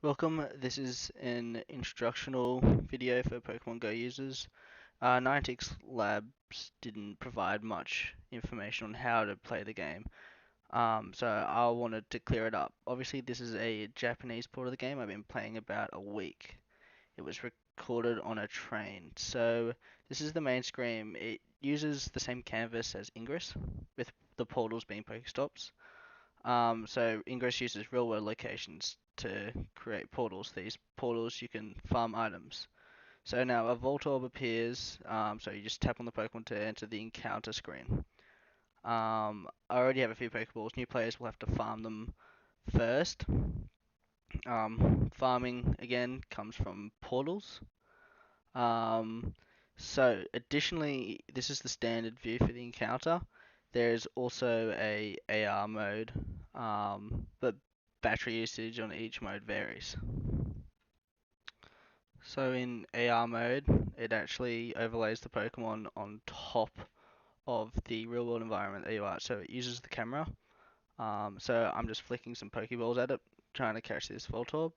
Welcome, this is an instructional video for Pokemon Go users. Niantic's Labs didn't provide much information on how to play the game, so I wanted to clear it up. Obviously, this is a Japanese port of the game. I've been playing about a week. It was recorded on a train. So this is the main screen. It uses the same canvas as Ingress, with the portals being Pokestops. So Ingress uses real world locations to create portals. These portals you can farm items. So now a Voltorb appears, so you just tap on the Pokemon to enter the encounter screen. I already have a few Pokeballs. New players will have to farm them first. Farming again comes from portals. Um, so additionally, this is the standard view for the encounter. There's also a AR mode, but battery usage on each mode varies. So in AR mode, it actually overlays the Pokemon on top of the real world environment that you are. So it uses the camera. So I'm just flicking some Pokeballs at it, trying to catch this Voltorb.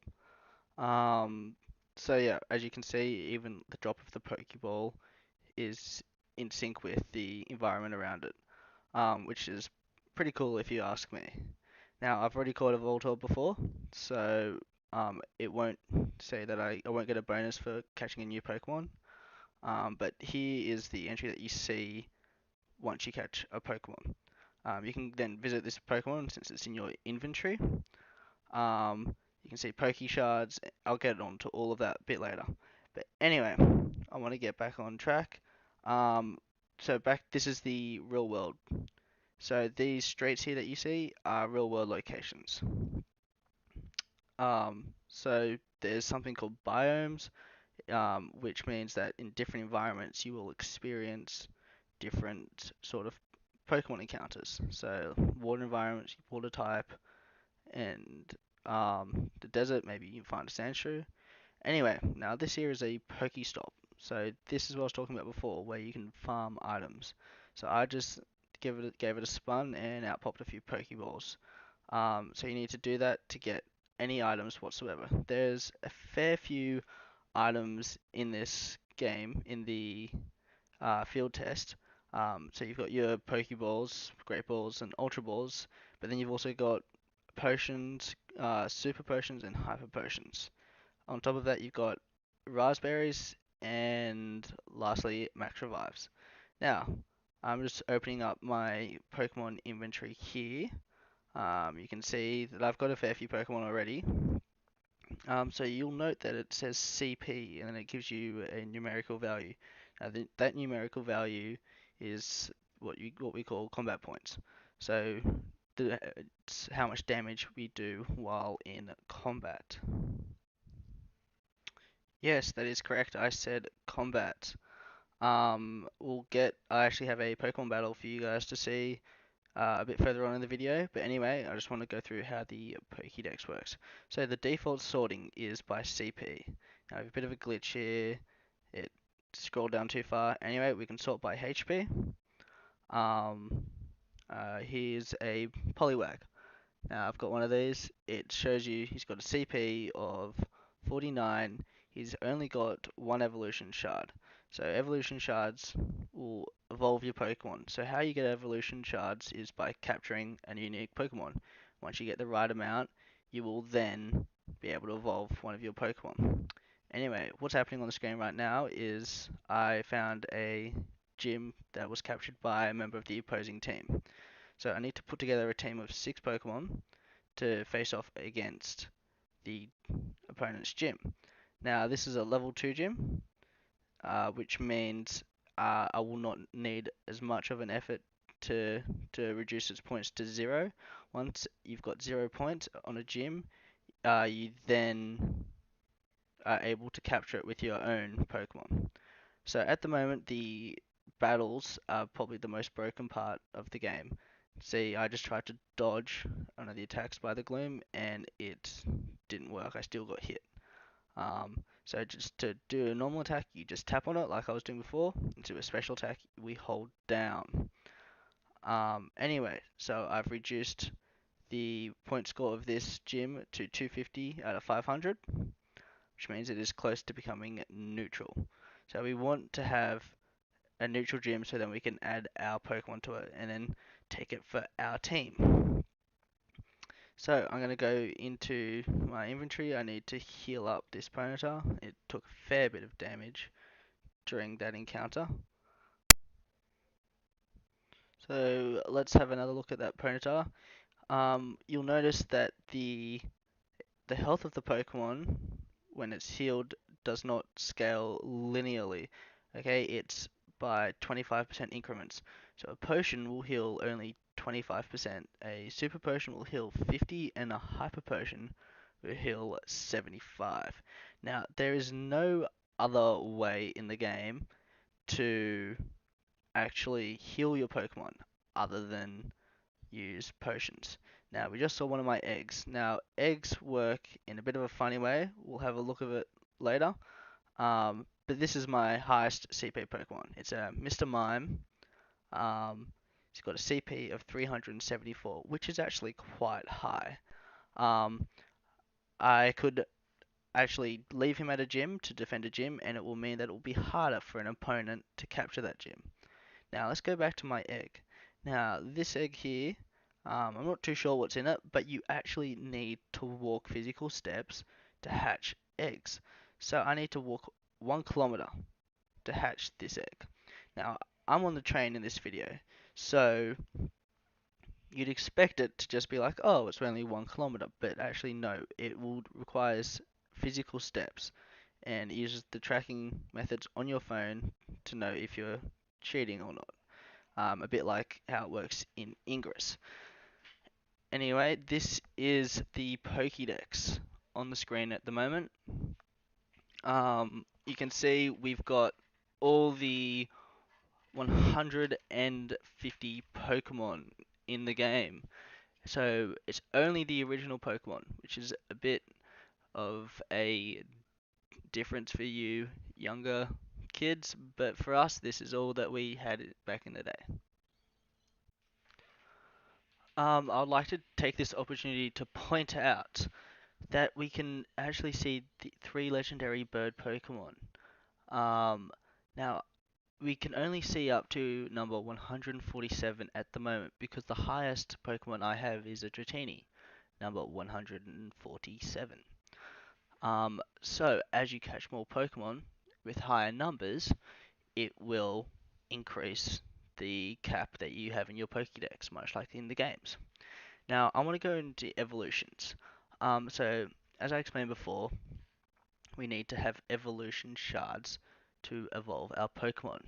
Um, so yeah, as you can see, even the drop of the Pokeball is in sync with the environment around it, which is pretty cool if you ask me. Now, I've already caught a Voltorb before, so it won't say that I won't get a bonus for catching a new Pokemon. But here is the entry that you see once you catch a Pokemon. You can then visit this Pokemon since it's in your inventory. You can see Poke Shards. I'll get on to all of that a bit later. But anyway, I want to get back on track. Um, this is the real world. So these streets here that you see are real world locations. So there's something called biomes, which means that in different environments you will experience different sort of Pokemon encounters. So water environments, water type, and the desert, maybe you can find a Sandshrew. Anyway, now this here is a Pokestop. So this is what I was talking about before, where you can farm items. So I just gave it a spun and out popped a few Pokeballs. So you need to do that to get any items whatsoever. There's a fair few items in this game in the field test. So you've got your Pokeballs, Great Balls, and Ultra Balls, but then you've also got potions, Super Potions, and Hyper Potions. On top of that, you've got Raspberries, and lastly, Max Revives. Now, I'm just opening up my Pokemon inventory here. You can see that I've got a fair few Pokemon already. So you'll note that it says CP and then it gives you a numerical value. Now that numerical value is what we call combat points. So it's how much damage we do while in combat. Yes, that is correct. I said combat. I actually have a Pokemon battle for you guys to see a bit further on in the video, but anyway, I just want to go through how the Pokédex works. So the default sorting is by CP. Now, I have a bit of a glitch here. It scrolled down too far. Anyway, we can sort by HP. Um, Here's a Poliwag. Now, I've got one of these. It shows you he's got a CP of 49. He's only got one evolution shard. So evolution shards will evolve your Pokemon. So how you get evolution shards is by capturing a unique Pokemon. Once you get the right amount, you will then be able to evolve one of your Pokemon. Anyway, what's happening on the screen right now is I found a gym that was captured by a member of the opposing team. So I need to put together a team of 6 Pokemon to face off against the opponent's gym. Now this is a level 2 gym, which means I will not need as much of an effort to reduce its points to 0. Once you've got 0 points on a gym, you then are able to capture it with your own Pokemon. So at the moment, the battles are probably the most broken part of the game. See, I just tried to dodge one of the attacks by the Gloom, and it didn't work. I still got hit. So just to do a normal attack, you just tap on it like I was doing before. And to do a special attack, we hold down. Anyway, so I've reduced the point score of this gym to 250 out of 500, which means it is close to becoming neutral. So we want to have a neutral gym so then we can add our Pokemon to it and then take it for our team. So I'm going to go into my inventory. I need to heal up this Ponyta. It took a fair bit of damage during that encounter. So let's have another look at that Ponyta. You'll notice that the health of the Pokemon when it's healed does not scale linearly. Okay, it's by 25% increments. So a potion will heal only 25%, a super potion will heal 50, and a hyper potion will heal 75. Now, there is no other way in the game to actually heal your Pokemon other than use potions. Now, we just saw one of my eggs. Now, eggs work in a bit of a funny way. We'll have a look at it later. But this is my highest CP Pokemon. It's a Mr. Mime. It's got a CP of 374, which is actually quite high. Um, I could actually leave him at a gym to defend a gym, and it will mean that it will be harder for an opponent to capture that gym. Now let's go back to my egg. Now this egg here, I'm not too sure what's in it, but you actually need to walk physical steps to hatch eggs. So I need to walk 1 kilometer to hatch this egg. Now I'm on the train in this video, so you'd expect it to just be like, oh, it's only 1 kilometer, but actually no, it will requires physical steps and it uses the tracking methods on your phone to know if you're cheating or not. A bit like how it works in Ingress. Anyway, this is the Pokédex on the screen at the moment. You can see we've got all the 150 Pokemon in the game. So it's only the original Pokemon, which is a bit of a difference for you younger kids, but for us, this is all that we had back in the day. I'd like to take this opportunity to point out that we can actually see the 3 legendary bird Pokemon. Um, Now, we can only see up to number 147 at the moment because the highest Pokemon I have is a Dratini, number 147. So as you catch more Pokemon with higher numbers, it will increase the cap that you have in your Pokédex, much like in the games. Now, I want to go into evolutions. So, as I explained before, we need to have evolution shards to evolve our Pokemon.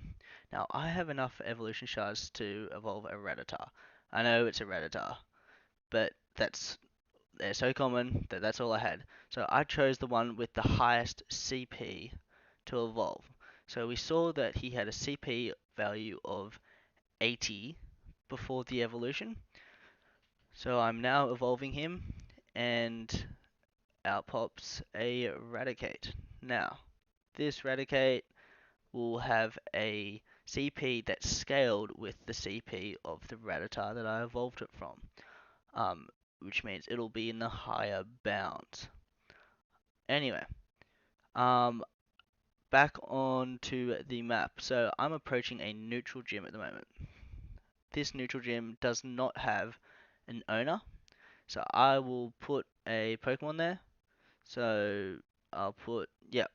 Now, I have enough evolution shards to evolve a Rattata. I know it's a Rattata, but they're so common that that's all I had. So I chose the one with the highest CP to evolve. So we saw that he had a CP value of 80 before the evolution. So I'm now evolving him, and out pops a Raticate. Now, this Raticate will have a CP that's scaled with the CP of the Rattata that I evolved it from, which means it'll be in the higher bounds. Anyway, um, back onto the map. So I'm approaching a neutral gym at the moment. This neutral gym does not have an owner, so I will put a Pokemon there. So I'll put, yep,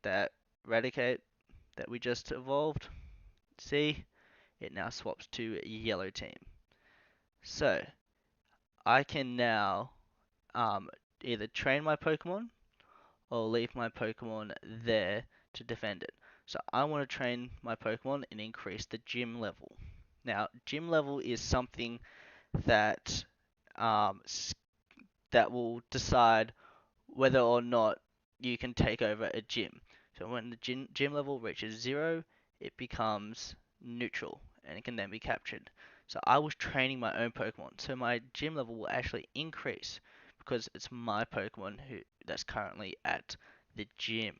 that Raticate that we just evolved. See, it now swaps to yellow team. So I can now either train my Pokemon or leave my Pokemon there to defend it. So I want to train my Pokemon and increase the gym level. Now, gym level is something that um, that will decide whether or not you can take over a gym. So when the gym level reaches 0, it becomes neutral and it can then be captured. So I was training my own Pokemon, so my gym level will actually increase because it's my Pokemon that's currently at the gym.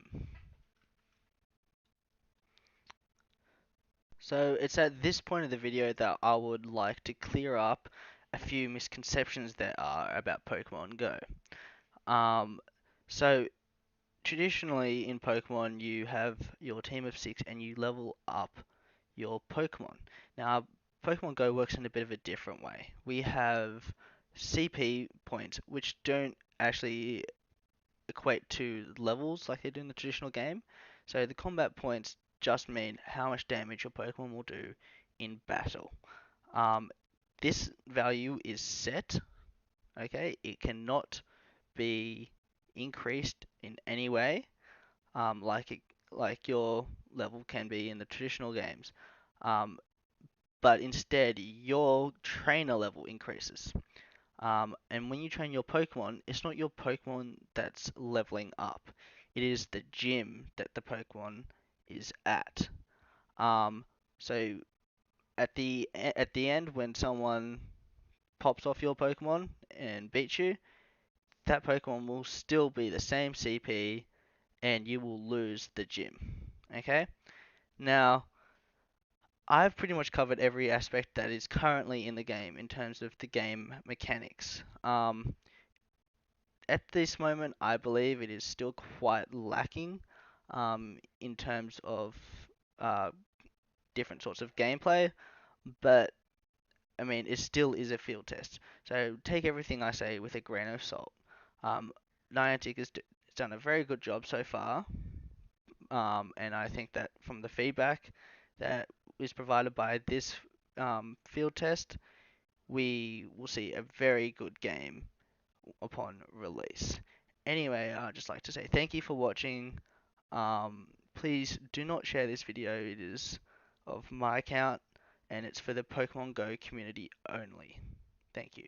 So it's at this point of the video that I would like to clear up a few misconceptions there are about Pokemon Go. Um, so traditionally in Pokemon, you have your team of six and you level up your Pokemon. Now, Pokemon Go works in a bit of a different way. We have CP points, which don't actually equate to levels like they do in the traditional game. So the combat points just mean how much damage your Pokemon will do in battle. Um, this value is set, okay? It cannot be increased in any way, like your level can be in the traditional games. Um, but instead, your trainer level increases. And when you train your Pokemon, it's not your Pokemon that's leveling up. It is the gym that the Pokemon is at. Um, so at the end, when someone pops off your Pokemon and beats you, that Pokemon will still be the same CP, and you will lose the gym. Okay? Now, I've pretty much covered every aspect that is currently in the game in terms of the game mechanics. At this moment, I believe it is still quite lacking in terms of uh, different sorts of gameplay, but I mean, it still is a field test. So take everything I say with a grain of salt. Niantic has done a very good job so far, and I think that from the feedback that is provided by this field test, we will see a very good game upon release. Anyway, I'd just like to say thank you for watching. Please do not share this video. It is of my account and it's for the Pokemon Go community only. Thank you.